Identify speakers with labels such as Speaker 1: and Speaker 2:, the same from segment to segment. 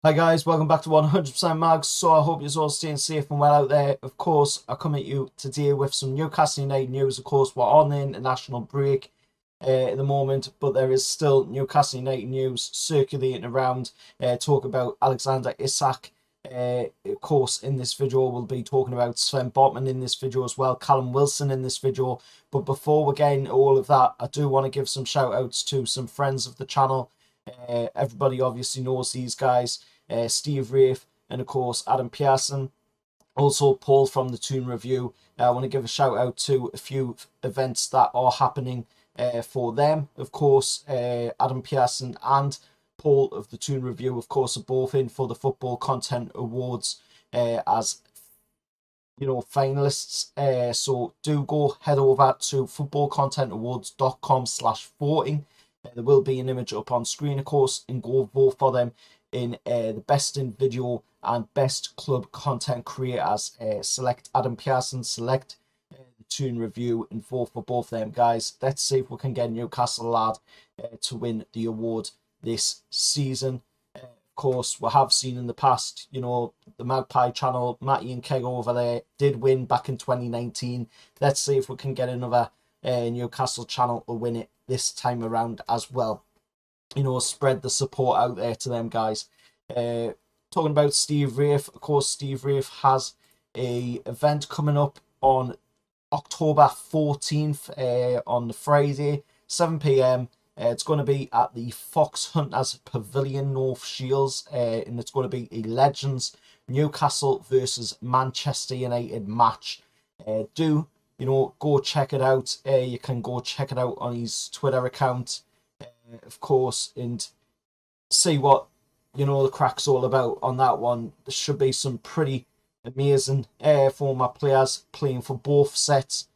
Speaker 1: Hi guys, welcome back to 100% Mags. So I hope you're all staying safe and well out there. Of course, I come at you today with some Newcastle United news. Of course, we're on the international break at the moment, but there is still Newcastle United news circulating around. Talk about Alexander Isak. Of course, in this video, we'll be talking about Sven Botman in this video as well, Callum Wilson in this video. But before we get into all of that, I do want to give some shout outs to some friends of the channel. Everybody obviously knows these guys. Steve Rafe, and of course Adam Pearson. Also Paul from the Toon Review. I want to give a shout out to a few events that are happening for them. Of course, Adam Pearson and Paul of the Toon Review, of course, are both in for the Football Content Awards as finalists. So do go head over to footballcontentawards.com/voting. There will be an image up on screen, of course, and go vote for them in the best in video and best club content creators. Select Adam Pearson, select the Toon Review, and vote for both them guys. Let's see if we can get Newcastle lad to win the award this season. Of course, we have seen in the past, the Magpie channel, Matty and Keg over there, did win back in 2019. Let's see if we can get another Newcastle channel to win it this time around as well. Spread the support out there to them guys. Talking about Steve Rafe, of course, Steve Rafe has a event coming up on October 14th on the Friday, 7 p.m. It's going to be at the Fox Hunters Pavilion, North Shields, and it's going to be a Legends Newcastle versus Manchester United match. Do go check it out. You can go check it out on his Twitter account, of course, and see what the crack's all about on that one. There should be some pretty amazing former players playing for both sets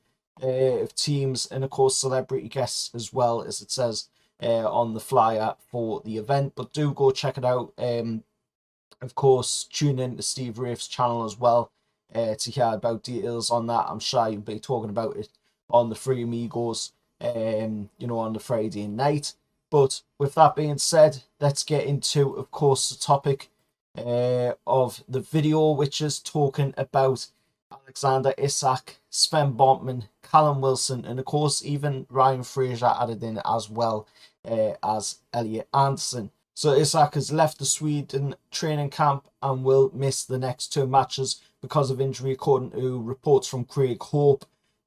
Speaker 1: of teams, and of course celebrity guests as well, as it says on the flyer for the event. But do go check it out. Of course, tune in to Steve Rafe's channel as well to hear about details on that. I'm sure you'll be talking about it on the Free Amigos on the Friday night. But with that being said, let's get into, of course, the topic of the video, which is talking about Alexander Isak, Sven Botman, Callum Wilson, and of course even Ryan Fraser added in as well as Elliot Anderson. So Isak has left the Sweden training camp and will miss the next two matches because of injury, according to reports from Craig Hope.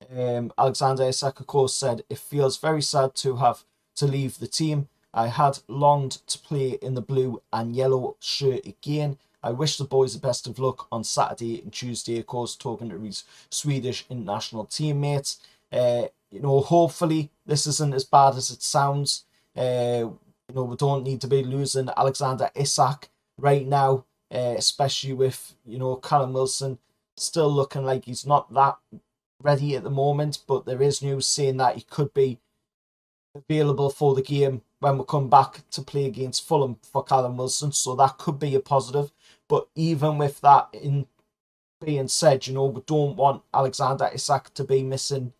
Speaker 1: Alexander Isak, of course, said, "It feels very sad to have to leave the team. I had longed to play in the blue and yellow shirt again. I wish the boys the best of luck on Saturday and Tuesday," of course, talking to his Swedish international teammates. Hopefully this isn't as bad as it sounds. We don't need to be losing Alexander Isak right now, especially with, Callum Wilson still looking like he's not that ready at the moment, but there is news saying that he could be available for the game when we come back to play against Fulham for Callum Wilson, so that could be a positive. But even with that in being said, we don't want Alexander Isak to be missing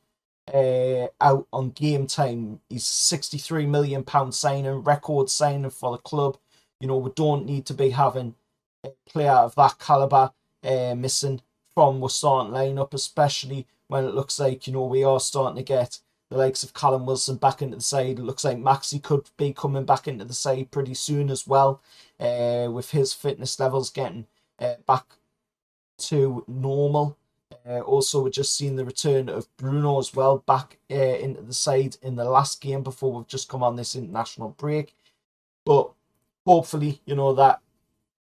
Speaker 1: out on game time. He's £63 million signing, record signing for the club. We don't need to be having a player of that calibre missing from the starting lineup, especially when it looks like we are starting to get the likes of Callum Wilson back into the side. It looks like Maxi could be coming back into the side pretty soon as well, with his fitness levels getting back to normal. Also, we've just seen the return of Bruno as well back into the side in the last game before we've just come on this international break. But hopefully, that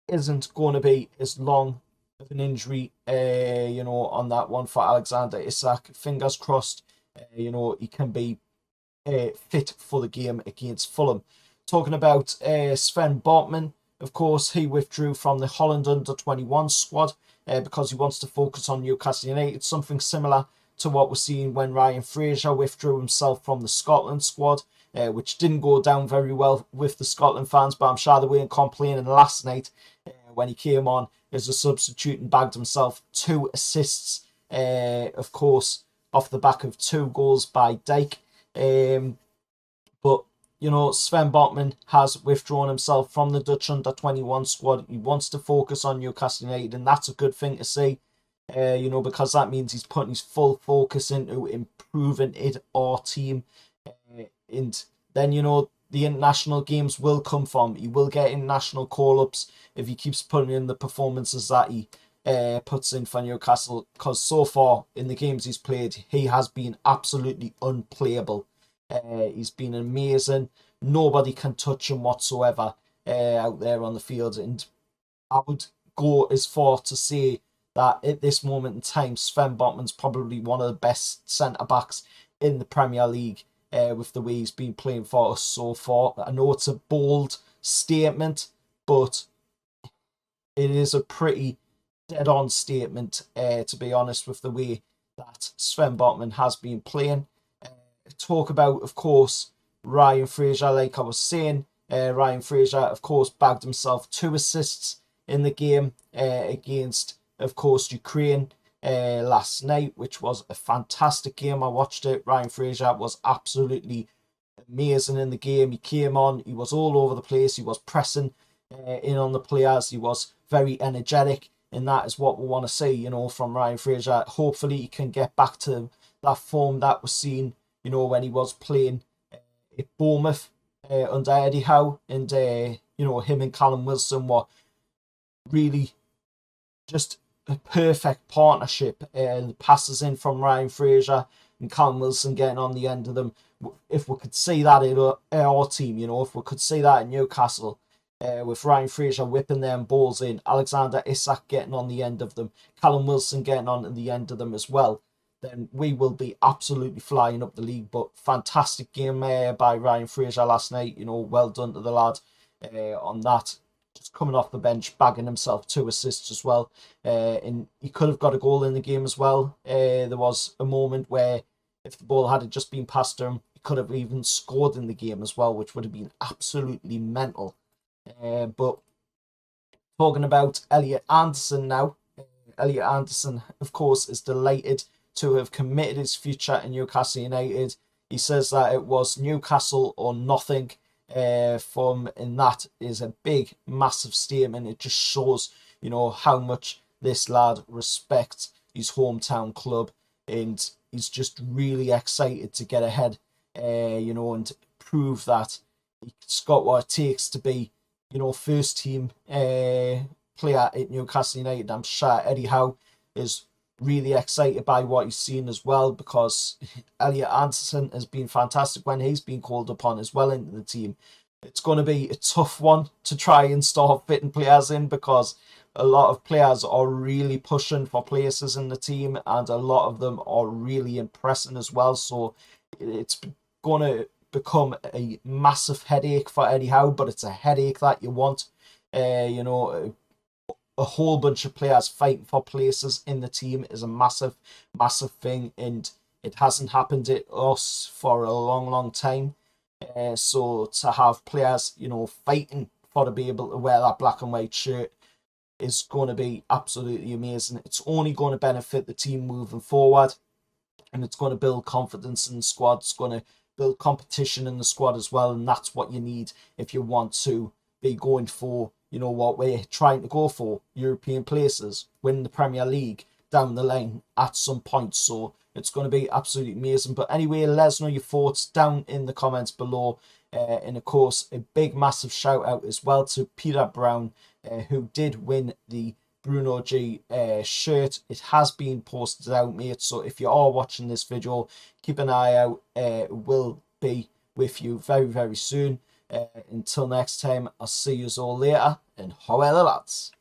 Speaker 1: isn't going to be as long of an injury, on that one for Alexander Isak. Fingers crossed, he can be fit for the game against Fulham. Talking about Sven Botman, of course, he withdrew from the Holland under-21 squad because he wants to focus on Newcastle United, something similar to what we're seeing when Ryan Fraser withdrew himself from the Scotland squad, which didn't go down very well with the Scotland fans, but I'm sure they weren't complaining last night when he came on as a substitute and bagged himself 2 assists, of course, off the back of 2 goals by Dyke. But Sven Botman has withdrawn himself from the Dutch under-21 squad. He wants to focus on Newcastle United, and that's a good thing to see, because that means he's putting his full focus into improving our team. And then, the international games will come from. He will get international call-ups if he keeps putting in the performances that he puts in for Newcastle, because so far in the games he's played, he has been absolutely unplayable. He's been amazing. Nobody can touch him whatsoever out there on the field. And I would go as far to say that at this moment in time, Sven Botman's probably one of the best centre-backs in the Premier League with the way he's been playing for us so far. I know it's a bold statement, but it is a pretty dead-on statement, to be honest, with the way that Sven Botman has been playing. Talk about, of course, Ryan Fraser, like I was saying. Ryan Fraser, of course, bagged himself 2 assists in the game against, of course, Ukraine last night, which was a fantastic game. I watched it. Ryan Fraser was absolutely amazing in the game. He came on, he was all over the place, he was pressing in on the players, he was very energetic, and that is what we want to see, from Ryan Fraser. Hopefully he can get back to that form that was seen, when he was playing at Bournemouth under Eddie Howe, and him and Callum Wilson were really just a perfect partnership. The passes in from Ryan Fraser and Callum Wilson getting on the end of them. If we could see that in our team, if we could see that in Newcastle, with Ryan Fraser whipping them balls in, Alexander Isak getting on the end of them, Callum Wilson getting on the end of them as well, then we will be absolutely flying up the league. But fantastic game by Ryan Fraser last night. Well done to the lad on that. Just coming off the bench, bagging himself 2 assists as well. And he could have got a goal in the game as well. There was a moment where if the ball had just been passed to him, he could have even scored in the game as well, which would have been absolutely mental. But talking about Elliot Anderson now. Elliot Anderson, of course, is delighted to have committed his future in Newcastle United. He says that it was Newcastle or nothing and that is a big, massive statement. It just shows, how much this lad respects his hometown club, and he's just really excited to get ahead, and prove that he's got what it takes to be, first team player at Newcastle United. I'm sure Eddie Howe is really excited by what he's seen as well, because Elliot Anderson has been fantastic when he's been called upon as well into the team. It's going to be a tough one to try and start fitting players in, because a lot of players are really pushing for places in the team, and a lot of them are really impressing as well. So it's going to become a massive headache for Eddie Howe, but it's a headache that you want. A whole bunch of players fighting for places in the team is a massive, massive thing, and it hasn't happened to us for a long, long time. So to have players, fighting for to be able to wear that black and white shirt is going to be absolutely amazing. It's only going to benefit the team moving forward, and it's going to build confidence in the squad. It's going to build competition in the squad as well, and that's what you need if you want to be going for, what we're trying to go for, European places, win the Premier League down the line at some point. So it's going to be absolutely amazing. But anyway, let us know your thoughts down in the comments below. And of course, a big, massive shout out as well to Peter Brown, who did win the Bruno G shirt. It has been posted out, mate. So if you are watching this video, keep an eye out. It will be with you very, very soon. Until next time, I'll see you all later, and however lads.